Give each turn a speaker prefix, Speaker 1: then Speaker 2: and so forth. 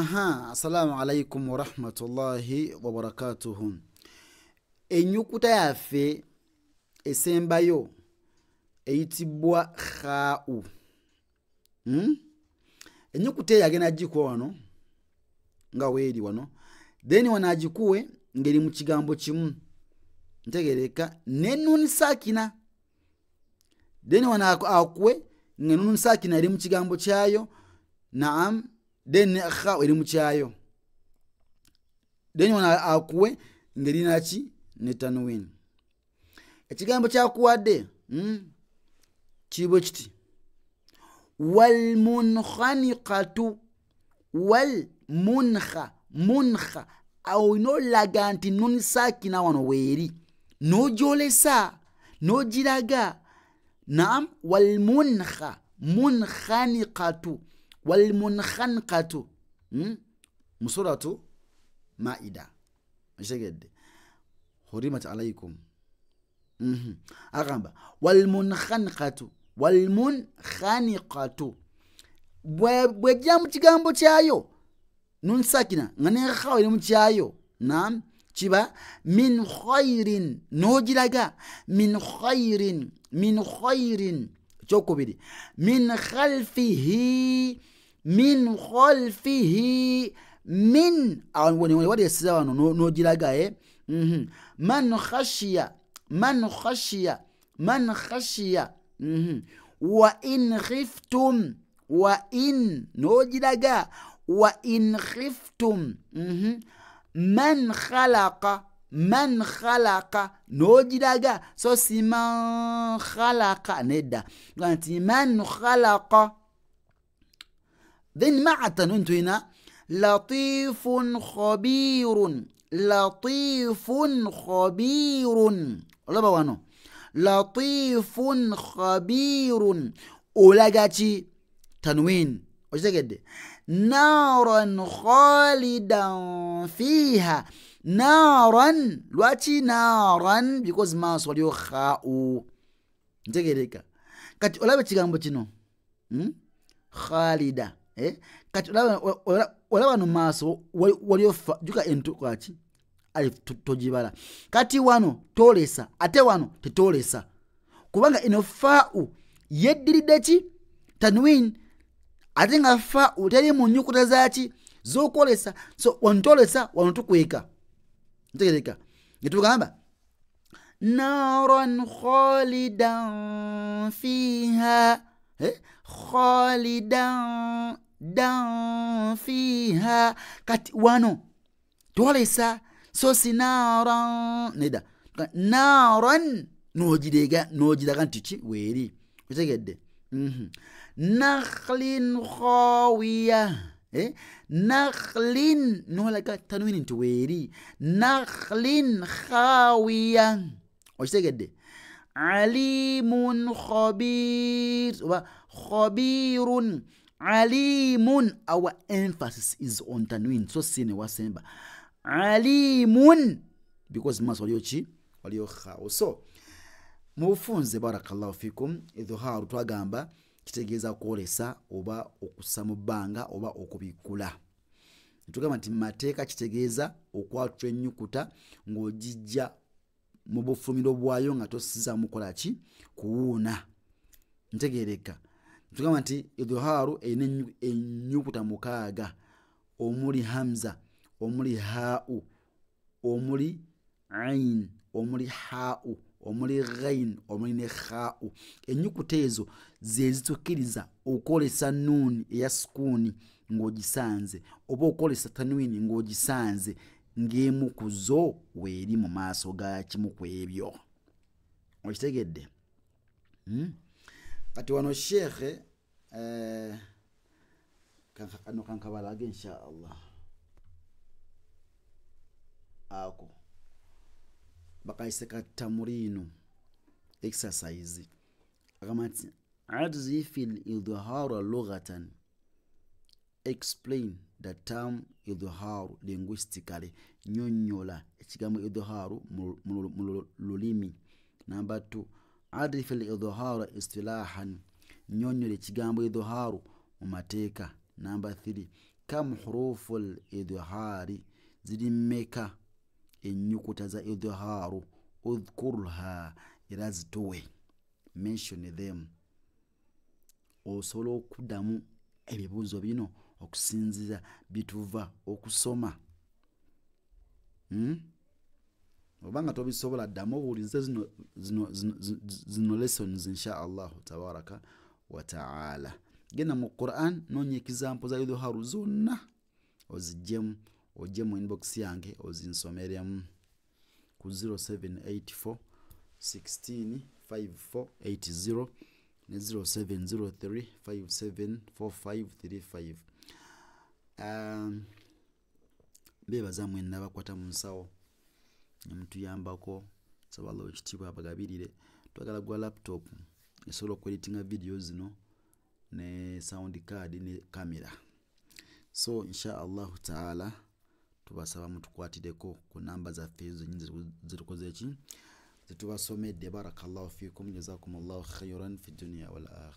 Speaker 1: Assalamu alaikum wa rahmatullahi wa barakatuhu. Enyukuta yaffe esembayo eyitibwa kha'u. Enyukuta yagena agikuwa wano nga weeri wano, then wana agikuwe ngeri mu kigambo kimu, ntegereka ne nun sakina, then wana akuwe nga nun sakina eri mu kigambo kyayo, naam, then kha'u eri mu kyayo, then wana akuwe ngeri naki ne tanwin. Ekigambo kyakuwadde kibwe kiti wal munkhaniqatu wal munkha awo inolaga nti nun sakina wano weeri nojolesa nojiraga. Naam, wal munkhaniqatu wal munkhanqatu musuratu maida ashegedde hurimat alaykum agamba wal munkhanqatu wal munkhaniqatu bwejja mu kigambo kyayo nun sakina nga ne khaw eri mu kyayo. Naam, kiba min khairin nojiraga min khairin chokubiri min khalfihi min awoni wadi esiza wano nojiraga man khashiya wa in khiftum nojiraga wa in khiftum man khalaqa nojiraga so si man khalaqa nedda ganti man khalaqa. Then ma'a tanwin tuina latifun khabirun olaba wano latifun khabirun olagachi tanwin ojitegedde naran khalidan fiha. Naran lwachi naran because mas waliyo kha'u ntegereka kati olaba kigambo kino khalida kati olaba no maso waliyo juka entu kwachi alif tojibala kati wano tolesa ate wano tetolesa kubanga ino fa'u yeddiridde ki tanwin ate nga fa'u teri mu nyukuta zaki zokolesa so wantolesa wano tukweka ntegereka nitugamba naran khalidan fiha khalidan fiha kati wano tolesa so sinaran neda naran nojidega ntichi weeri utegedde nakhlin khawiya nakhlin nolaga tanwini nti weeri nakhlin khawiya utegedde alimun khabir wa khabirun alimun. Our emphasis is on tanwin so sine wasemba alimun because mas waliyo khaw. So mufunze barakallahu fikum idhaharu twagamba kitegeeza kwolesa oba okussa mu bbanga oba okubikula. Tugamba nti mateeka kitegeeza okwatwa ennyukuta ng'ogijja mu bufumiro bwayo nga tosiza mukola ki kuwuuna ntegereka. Tugamba nti idhaharu eyina ennyukuta mukaaga omuli hamza omuli ha'u omuli ain omuli ha'u omuli ghain omuli ne kha'u. Ennyukuta ezo ze zitukiriza okolesa nun eya sukuni ng'ogisanze oba okolesa tanwini ng'ogisanze ng'emu ku zo weeri mu maaso ga kimu ku ebyo. Okitegedde? Kati wano shekhe kano kankabalage insha Allah ako bakaiseka tamurinu exercise akamati adzi fil idhhar lughatan explain the term idhhar linguistically nyonyola ekigambo idhhar mu lulimi. Number 2 adzi fil idhhar istilahan nyonyola ekigambo idhhar mu mateeka. Number 3, kam huruful idhari, ziri mmeka ennyukuta za idharu, udhkurha, era zitowe, mention them. Osobola okuddamu ebibuuzo bino okusinziira bituva okusoma. Obanga tobisobola ddamu obuulize zino lessons insha allahu tabaraka wa ta'ala. Genda mu Quran noonya example za idharu zonna oziggyemu, ojje mu inbox yange ozinsomeremu ku 0784 16 5480 ne 0703 574535. Bebaza mwenna bakwata mu nsawo nemutuyambako, nsaba Allah ekitiibwa abagabirire. Twagala gwa laptop esobola okueditinga video zino ne sound card ne camera. So insha allahu taala tubasaba mutukwatireko ku namba zaffe ezo zitukoze eki zitubasomedde. Barakallahu fikum, jazakumullahu khairan fi dunya wal akhirah.